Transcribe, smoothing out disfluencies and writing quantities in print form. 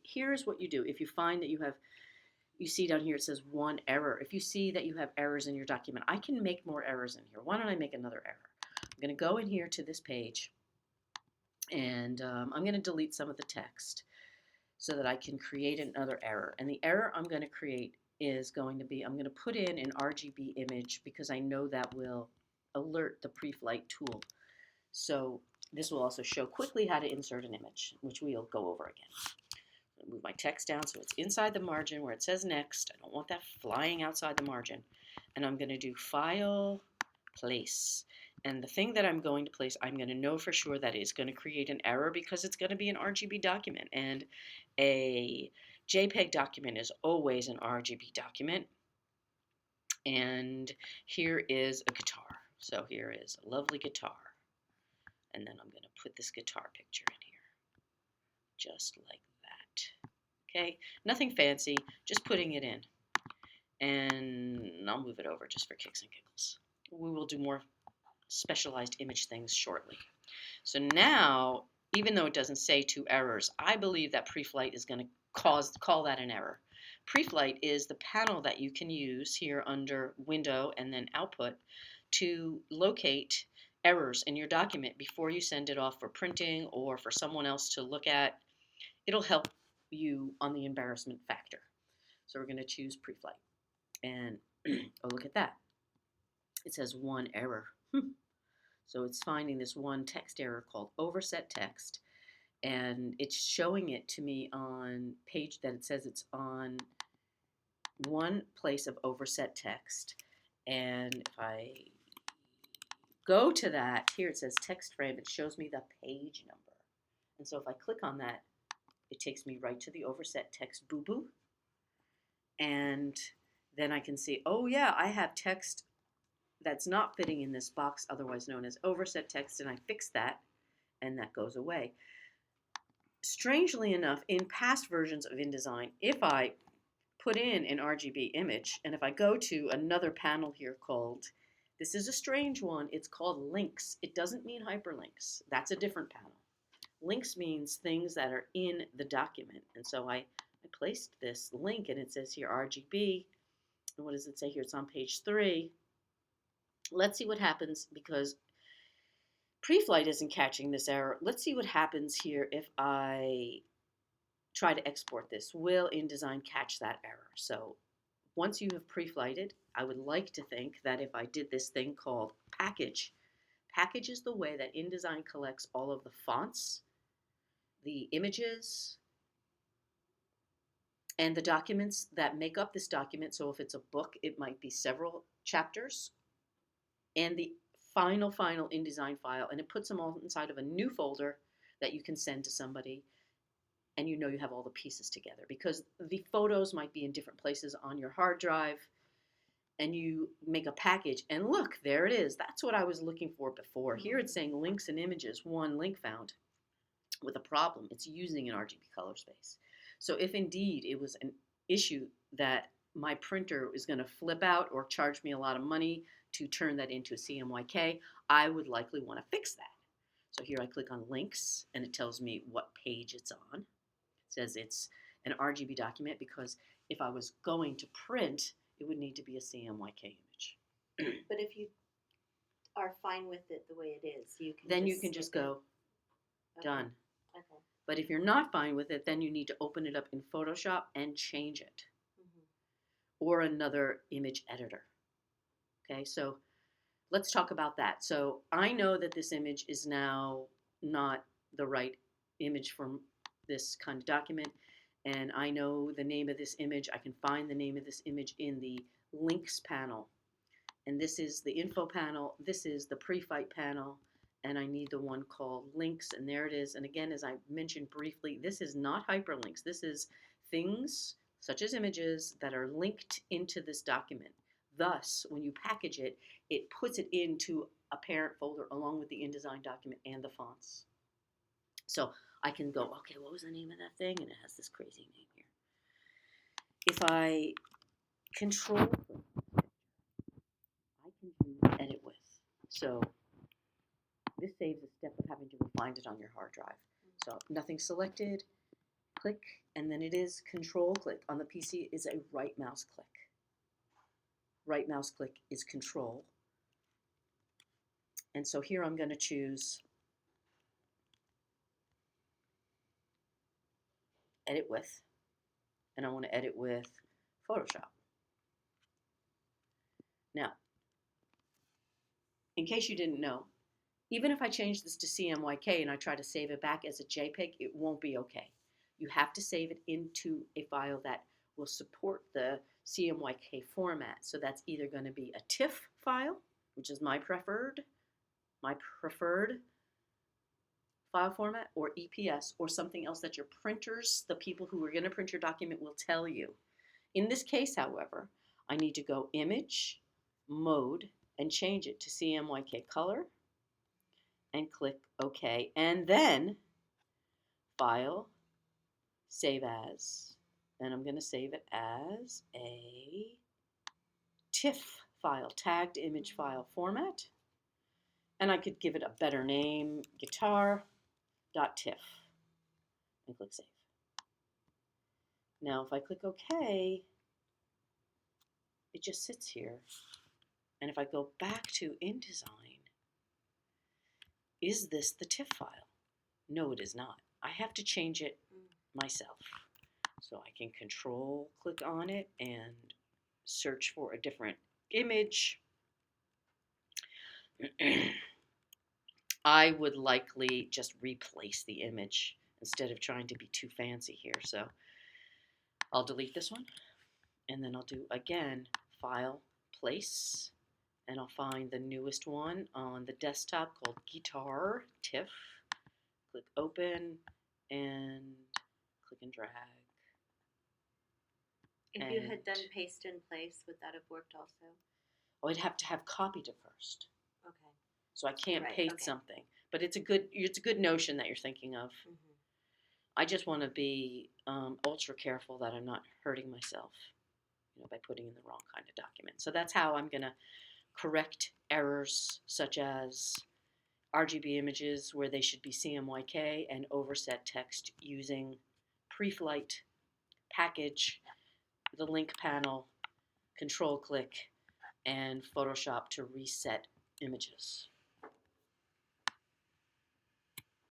here's what you do. If you find that you see down here it says one error. If you see that you have errors in your document, I can make more errors in here. Why don't I make another error? I'm going to go in here to this page, and I'm going to delete some of the text so that I can create another error. And the error I'm going to create is going to be, I'm going to put in an RGB image because I know that will alert the pre-flight tool. So this will also show quickly how to insert an image, which we'll go over again. Move my text down so it's inside the margin where it says next. I don't want that flying outside the margin. And I'm going to do File, Place. And the thing that I'm going to place, I'm going to know for sure that it's going to create an error because it's going to be an RGB document. And a JPEG document is always an RGB document. And here is a guitar. So here is a lovely guitar. And then I'm going to put this guitar picture in here. Just like that. Okay, nothing fancy, just putting it in. And I'll move it over just for kicks and giggles. We will do more specialized image things shortly. So now, even though it doesn't say 2 errors, I believe that pre-flight is going to call that an error. Pre-flight is the panel that you can use here under Window and then Output to locate errors in your document before you send it off for printing or for someone else to look at. It'll help you on the embarrassment factor. So we're going to choose pre-flight. And oh, look at that. It says 1 error. So it's finding this one text error called overset text. And it's showing it to me on page that it says it's on one place of overset text. And if I go to that, here it says text frame. It shows me the page number. And so if I click on that, it takes me right to the overset text boo-boo. And then I can see, oh yeah, I have text that's not fitting in this box, otherwise known as overset text, and I fix that, and that goes away. Strangely enough, in past versions of InDesign, if I put in an RGB image, and if I go to another panel here called, this is a strange one, it's called links. It doesn't mean hyperlinks. That's a different panel. Links means things that are in the document. And so I placed this link, and it says here RGB. And what does it say here? It's on page 3. Let's see what happens because pre-flight isn't catching this error. Let's see what happens here if I try to export this. Will InDesign catch that error? So once you have pre-flighted, I would like to think that if I did this thing called package is the way that InDesign collects all of the fonts, the images, and the documents that make up this document. So if it's a book, it might be several chapters, and the final InDesign file, and it puts them all inside of a new folder that you can send to somebody, and you know you have all the pieces together because the photos might be in different places on your hard drive, and you make a package, and look, there it is. That's what I was looking for before. Here it's saying links and images, 1 link found. With a problem, it's using an RGB color space. So if indeed it was an issue that my printer is going to flip out or charge me a lot of money to turn that into a CMYK, I would likely want to fix that. So here I click on links, and it tells me what page it's on. It says it's an RGB document because if I was going to print, it would need to be a CMYK image. But if you are fine with it the way it is, you can just go, done. Okay. But if you're not fine with it, then you need to open it up in Photoshop and change it. Or another image editor. Okay, so let's talk about that. So I know that this image is now not the right image from this kind of document, and I know the name of this image. I can find the name of this image in the links panel. And this is the info panel, this is the pre-flight panel, and I need the one called links, and there it is. And again, as I mentioned briefly, this is not hyperlinks. This is things such as images that are linked into this document. Thus, when you package it, it puts it into a parent folder along with the InDesign document and the fonts. So I can go, okay, what was the name of that thing? And it has this crazy name here. If I control, I can do edit with. So this saves a step of having to find it on your hard drive. So nothing selected. click, and then it is control click. On the PC is a right mouse click. Right mouse click is control. And so here I'm going to choose edit with, and I want to edit with Photoshop. Now, in case you didn't know, even if I change this to CMYK and I try to save it back as a JPEG, it won't be okay. You have to save it into a file that will support the CMYK format. So that's either going to be a TIFF file, which is my preferred file format, or EPS, or something else that your printers, the people who are going to print your document, will tell you. In this case, however, I need to go Image, Mode, and change it to CMYK Color, and click OK. And then File, Save As, and I'm going to save it as a TIFF file, tagged image file format. And I could give it a better name, guitar.tiff, and click Save. Now if I click OK, it just sits here. And if I go back to InDesign, is this the TIFF file? No, it is not. I have to change it myself. So I can control click on it and search for a different image. I would likely just replace the image instead of trying to be too fancy here. So I'll delete this one, and then I'll do, again, File, Place, and I'll find the newest one on the desktop called Guitar TIFF. Click Open, and click and drag. If you had done paste in place, would that have worked also? Oh, I'd have to have copied it first. Okay. So I can't paste something. But it's a good notion that you're thinking of. Mm-hmm. I just want to be ultra careful that I'm not hurting myself, by putting in the wrong kind of document. So that's how I'm going to correct errors such as RGB images where they should be CMYK, and overset text using pre-flight, package, the link panel, control click, and Photoshop to reset images.